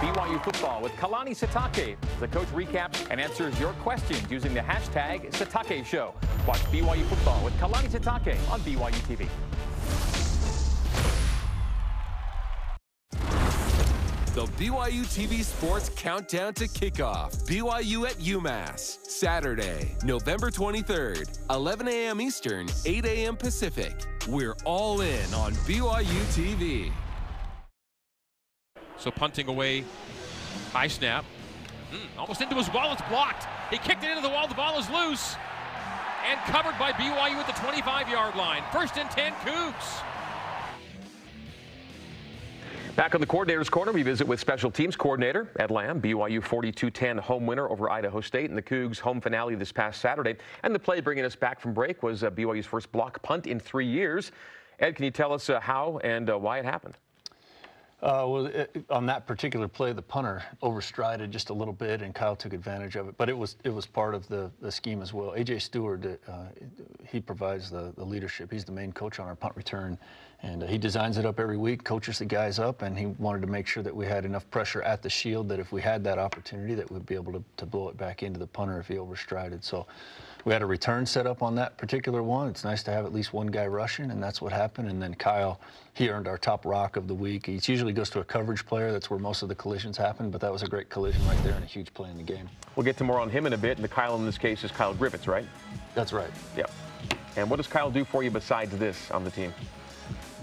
BYU football with Kalani Sitake. The coach recaps and answers your questions using the hashtag Sitake Show. Watch BYU football with Kalani Sitake on BYU TV. The The BYU TV Sports Countdown to Kickoff. BYU at Umass. Saturday, November 23rd, 11 a.m. Eastern, 8 a.m. Pacific. We're all in on BYU TV. So punting away, high snap. Almost into his wall, it's blocked. He kicked it into the wall, the ball is loose. And covered by BYU at the 25-yard line. 1st and 10, Cougs. Back on the Coordinator's Corner, we visit with Special Teams Coordinator Ed Lamb. BYU 42-10 home winner over Idaho State in the Cougs' home finale this past Saturday. And the play bringing us back from break was BYU's first block punt in 3 years. Ed, can you tell us how and why it happened? On that particular play, the punter overstrided just a little bit, and Kyle took advantage of it. But it was part of the scheme as well. A.J. Stewart, he provides the leadership. He's the main coach on our punt return, and he designs it up every week, coaches the guys up, and he wanted to make sure that we had enough pressure at the shield that if we had that opportunity, that we'd be able to blow it back into the punter if he overstrided. So we had a return set up on that particular one. It's nice to have at least one guy rushing, and that's what happened. And then Kyle, he earned our top rock of the week. He usually goes to a coverage player. That's where most of the collisions happen, but that was a great collision right there and a huge play in the game. We'll get to more on him in a bit, and the Kyle in this case is Kyle Griffiths, right? That's right. Yep. And what does Kyle do for you besides this on the team?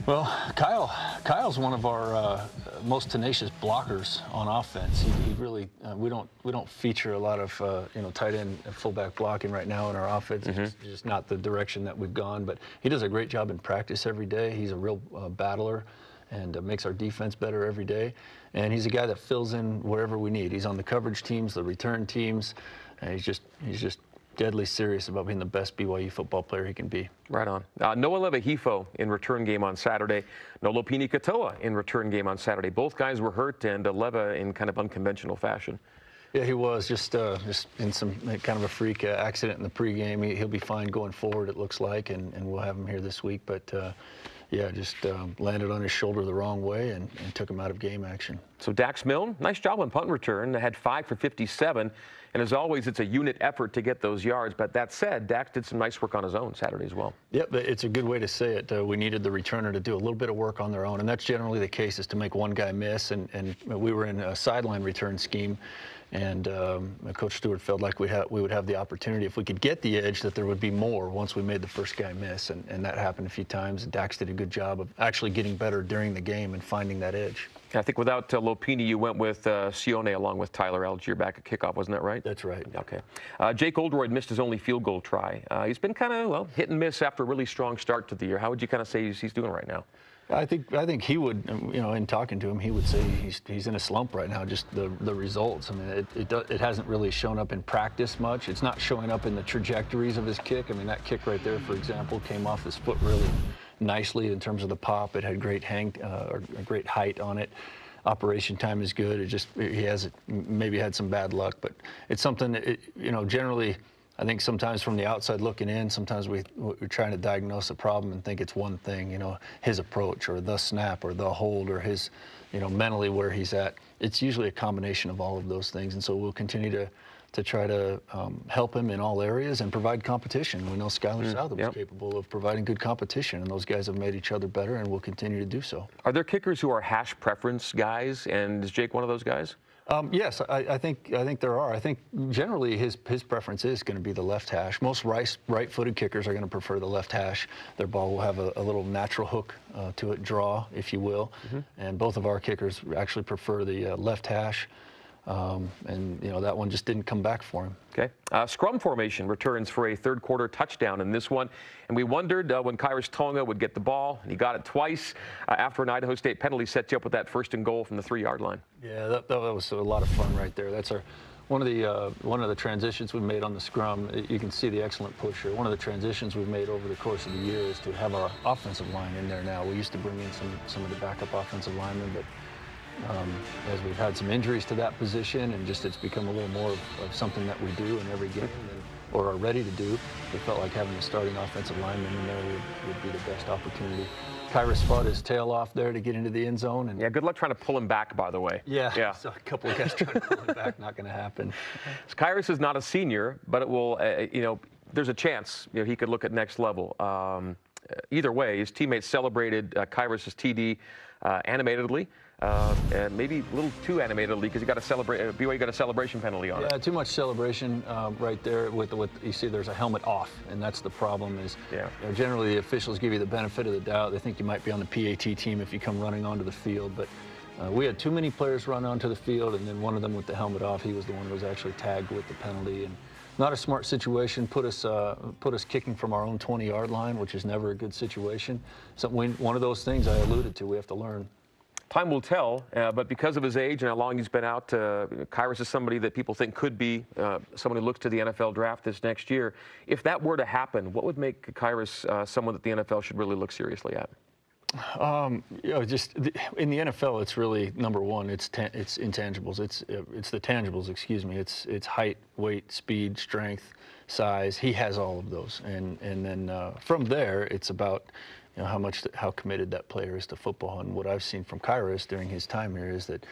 Well, Kyle's one of our most tenacious blockers on offense. He really we don't feature a lot of tight end and fullback blocking right now in our offense. It's just not the direction that we've gone. But he does a great job in practice every day. He's a real battler and makes our defense better every day. And he's a guy that fills in wherever we need. He's on the coverage teams, the return teams. And he's just deadly serious about being the best BYU football player he can be. Right on. Noah Levahifo in return game on Saturday. Nolopini Katoa in return game on Saturday. Both guys were hurt, and Leva in kind of unconventional fashion. Yeah, he was just in some kind of a freak accident in the pregame. He'll be fine going forward, it looks like, and we'll have him here this week. But yeah, just landed on his shoulder the wrong way and took him out of game action. So Dax Milne, nice job on punt return. Had 5 for 57. And as always, it's a unit effort to get those yards. But that said, Dax did some nice work on his own Saturday as well. Yep, it's a good way to say it. We needed the returner to do a little bit of work on their own. And that's generally the case, is to make one guy miss. And we were in a sideline return scheme. And Coach Stewart felt like we would have the opportunity, if we could get the edge, that there would be more once we made the first guy miss. And that happened a few times. Dax did a good job of actually getting better during the game and finding that edge. I think without Lopini, you went with Sione along with Tyler Algier back at kickoff, wasn't that right? That's right. Okay. Jake Oldroyd missed his only field goal try. He's been kind of, well, hit and miss after a really strong start to the year. How would you kind of say he's doing right now? I think he would, in talking to him, he would say he's in a slump right now, just the results. I mean, it hasn't really shown up in practice much. It's not showing up in the trajectories of his kick. I mean, that kick right there, for example, came off his foot really nicely in terms of the pop. It had great great height on it. Operation time is good. He has maybe had some bad luck, but it's something that, generally, I think sometimes from the outside looking in, sometimes we're trying to diagnose a problem and think it's one thing, his approach or the snap or the hold or his, mentally where he's at. It's usually a combination of all of those things, and so we'll continue to try to help him in all areas and provide competition. We know Skylar South is capable of providing good competition, and those guys have made each other better and will continue to do so. Are there kickers who are hash preference guys, and is Jake one of those guys? Yes, I think there are. I think generally his preference is going to be the left hash. Most right-footed kickers are going to prefer the left hash. Their ball will have a little natural hook to it, draw, if you will. And both of our kickers actually prefer the left hash. And that one just didn't come back for him. Okay. Scrum formation returns for a third-quarter touchdown in this one. And we wondered when Kairos Tonga would get the ball, and he got it twice after an Idaho State penalty set you up with that 1st and goal from the 3-yard line. Yeah, that was a lot of fun right there. That's one of the transitions we made on the scrum. You can see the excellent push here. One of the transitions we've made over the course of the year is to have our offensive line in there now. We used to bring in some of the backup offensive linemen, but as we've had some injuries to that position, and just it's become a little more of something that we do in every game or are ready to do, we felt like having a starting offensive lineman in there would be the best opportunity. Kairos fought his tail off there to get into the end zone. And yeah, good luck trying to pull him back, by the way. Yeah. So a couple of guys trying to pull him back, not going to happen. Kairos is not a senior, but it will, there's a chance he could look at next level. Either way, his teammates celebrated Kairos' TD animatedly. and maybe a little too animated because you got to celebrate. BYU got a celebration penalty on it. Yeah, too much celebration right there. With you see, there's a helmet off, and that's the problem. Is generally the officials give you the benefit of the doubt. They think you might be on the PAT team if you come running onto the field, but we had too many players run onto the field, and then one of them with the helmet off. He was the one who was actually tagged with the penalty, and not a smart situation. Put us kicking from our own 20-yard line, which is never a good situation. So one of those things I alluded to. We have to learn. Time will tell, but because of his age and how long he's been out, Kairos is somebody that people think could be someone who looks to the NFL draft this next year. If that were to happen, what would make Kairos someone that the NFL should really look seriously at? Just in the NFL, it's really number one. It's intangibles. It's the tangibles. Excuse me. It's height, weight, speed, strength, size. He has all of those, and then from there, it's about how committed that player is to football. And what I've seen from Kairos during his time here is that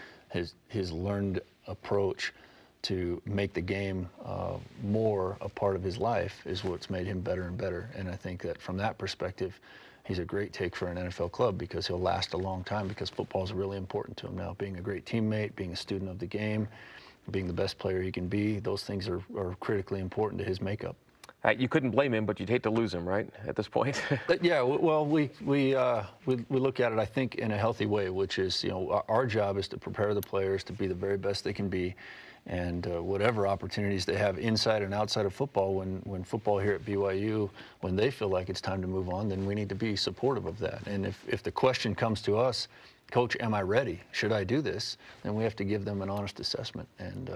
his learned approach to make the game more a part of his life is what's made him better and better. And I think that from that perspective, he's a great take for an NFL club because he'll last a long time because football is really important to him now. Being a great teammate, being a student of the game, being the best player he can be, those things are critically important to his makeup. You couldn't blame him, but you'd hate to lose him, right, at this point? Yeah, well, we look at it, I think, in a healthy way, which is, our job is to prepare the players to be the very best they can be, and whatever opportunities they have inside and outside of football, when football here at BYU, when they feel like it's time to move on, then we need to be supportive of that. And if the question comes to us, Coach, am I ready? Should I do this? Then we have to give them an honest assessment. And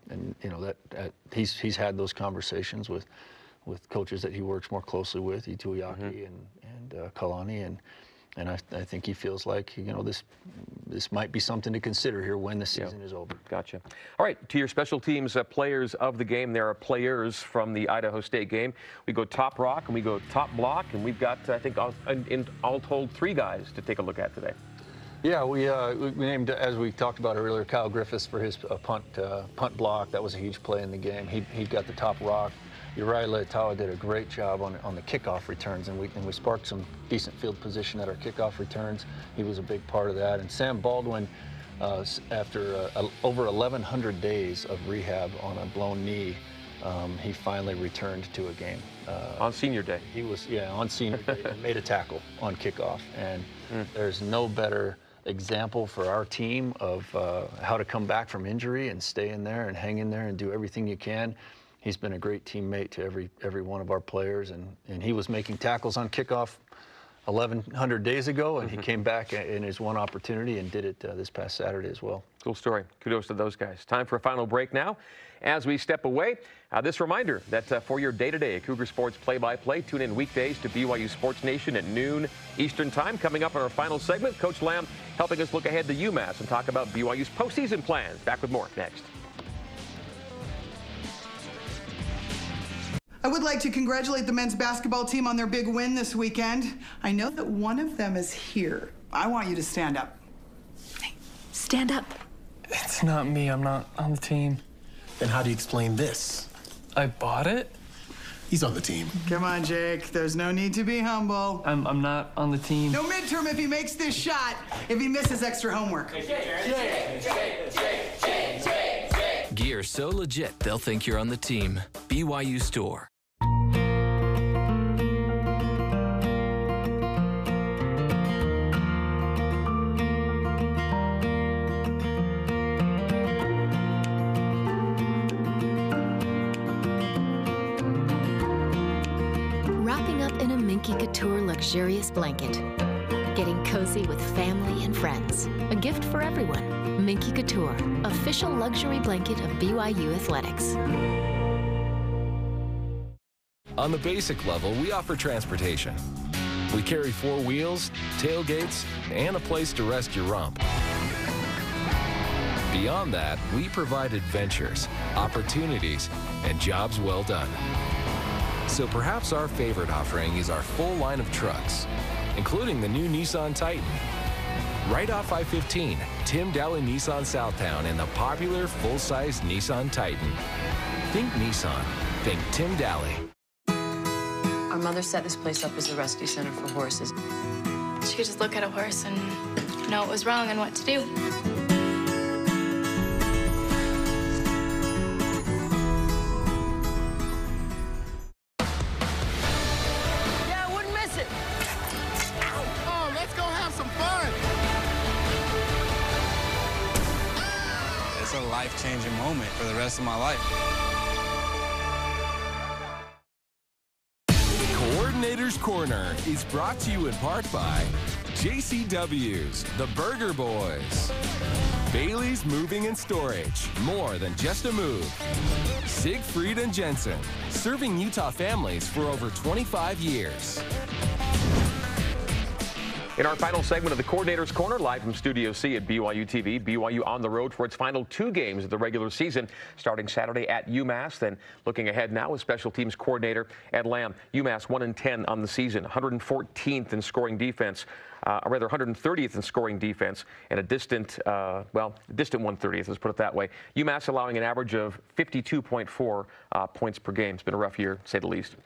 that he's had those conversations with coaches that he works more closely with, Ituiaki and Kalani, and I think he feels like this might be something to consider here when the season is over. Gotcha. All right, to your special teams players of the game, there are players from the Idaho State game. We go top rock and we go top block, and we've got I think all told 3 guys to take a look at today. Yeah, we named, as we talked about earlier, Kyle Griffiths for his punt block. That was a huge play in the game. He got the top rock. Uriah Leatawa did a great job on the kickoff returns, and we sparked some decent field position at our kickoff returns. He was a big part of that. And Sam Baldwin, after over 1,100 days of rehab on a blown knee, he finally returned to a game. On senior day. He was, on senior day, and made a tackle on kickoff. And there's no better example for our team of how to come back from injury and stay in there and hang in there and do everything you can. He's been a great teammate to every one of our players, and he was making tackles on kickoff 1,100 days ago, and he came back in his one opportunity and did it this past Saturday as well. Cool story. Kudos to those guys. Time for a final break now. As we step away, this reminder that for your day-to-day Cougar Sports play-by-play, tune in weekdays to BYU Sports Nation at noon Eastern Time. Coming up in our final segment, Coach Lamb helping us look ahead to UMass and talk about BYU's postseason plans. Back with more next. I would like to congratulate the men's basketball team on their big win this weekend. I know that one of them is here. I want you to stand up. Hey, stand up. It's not me. I'm not on the team. Then how do you explain this? I bought it? He's on the team. Come on, Jake. There's no need to be humble. I'm not on the team. No midterm if he makes this shot. If he misses extra homework. Gear so legit, they'll think you're on the team. BYU Store. Wrapping up in a Minky Couture luxurious blanket. Getting cozy with family and friends. A gift for everyone. Minky Couture, official luxury blanket of BYU Athletics. On the basic level, we offer transportation. We carry 4 wheels, tailgates, and a place to rest your rump. Beyond that, we provide adventures, opportunities, and jobs well done. So perhaps our favorite offering is our full line of trucks, including the new Nissan Titan. Right off I-15, Tim Daly Nissan Southtown and the popular full-size Nissan Titan. Think Nissan. Think Tim Daly. Our mother set this place up as a rescue center for horses. She could just look at a horse and know what was wrong and what to do. Yeah, I wouldn't miss it. Oh, let's go have some fun. It's a life-changing moment for the rest of my life. Coordinator's Corner is brought to you in part by JCW's The Burger Boys, Bailey's Moving and Storage, more than just a move, Siegfried and Jensen, serving Utah families for over 25 years. In our final segment of the Coordinator's Corner, live from Studio C at BYU TV, BYU on the road for its final 2 games of the regular season, starting Saturday at Umass. Then looking ahead now with special teams coordinator Ed Lamb. Umass 1-10 on the season, 114th in scoring defense, or rather 130th in scoring defense, and a distant 130th, let's put it that way. Umass allowing an average of 52.4 points per game. It's been a rough year, to say the least.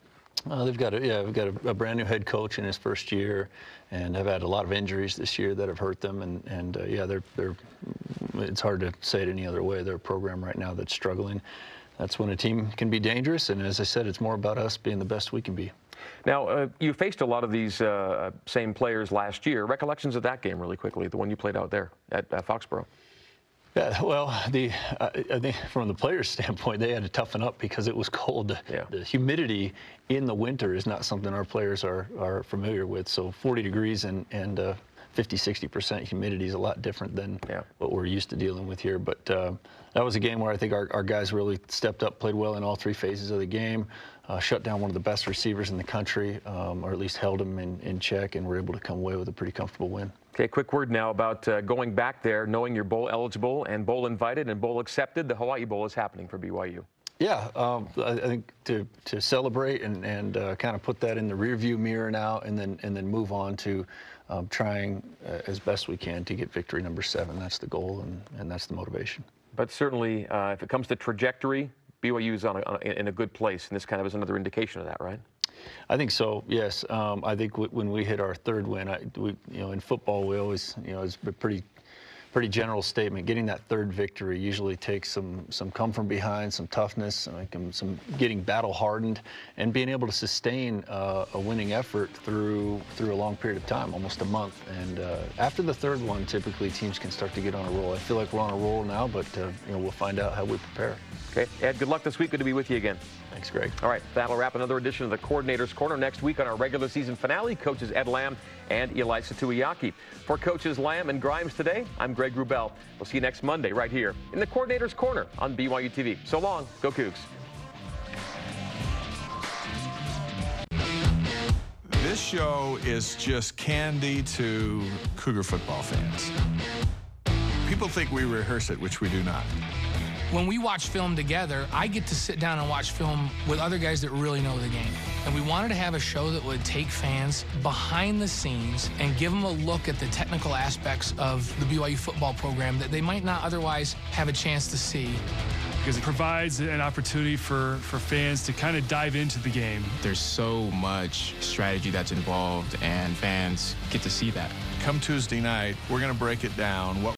We've got a brand new head coach in his first year, and have had a lot of injuries this year that have hurt them. And it's hard to say it any other way. They're a program right now that's struggling. That's when a team can be dangerous. And as I said, it's more about us being the best we can be. Now, you faced a lot of these same players last year. Recollections of that game, really quickly, the one you played out there at Foxborough. Yeah, well, I think from the players' standpoint, they had to toughen up because it was cold. Yeah. The humidity in the winter is not something our players are familiar with. So 40 degrees and 50-60% humidity is a lot different than what we're used to dealing with here. But that was a game where I think our guys really stepped up, played well in all 3 phases of the game, shut down one of the best receivers in the country, or at least held him in check, and were able to come away with a pretty comfortable win. Okay, quick word now about going back there, knowing you're bowl eligible and bowl invited and bowl accepted. The Hawaii Bowl is happening for BYU. Yeah, I think to celebrate and kind of put that in the rearview mirror now, and then move on to trying as best we can to get victory number 7. That's the goal, and that's the motivation. But certainly, if it comes to trajectory, BYU is in a good place, and this kind of is another indication of that, right? I think so. Yes. I think when we hit our 3rd win, in football we always, it's a pretty general statement. Getting that 3rd victory usually takes some come from behind, some toughness, some getting battle hardened, and being able to sustain a winning effort through a long period of time, almost a month. And after the 3rd one, typically teams can start to get on a roll. I feel like we're on a roll now, but we'll find out how we prepare. Okay, Ed, good luck this week. Good to be with you again. Thanks, Greg. All right, that'll wrap another edition of the Coordinator's Corner. Next week on our regular season finale, coaches Ed Lamb and Elisa Tuiaki. For coaches Lamb and Grimes today, I'm Greg Wrubell. We'll see you next Monday right here in the Coordinator's Corner on BYU TV. So long. Go Cougs. This show is just candy to Cougar football fans. People think we rehearse it, which we do not. When we watch film together, I get to sit down and watch film with other guys that really know the game. And we wanted to have a show that would take fans behind the scenes and give them a look at the technical aspects of the BYU football program that they might not otherwise have a chance to see. Because it provides an opportunity for fans to kind of dive into the game. There's so much strategy that's involved, and fans get to see that. Come Tuesday night, we're going to break it down.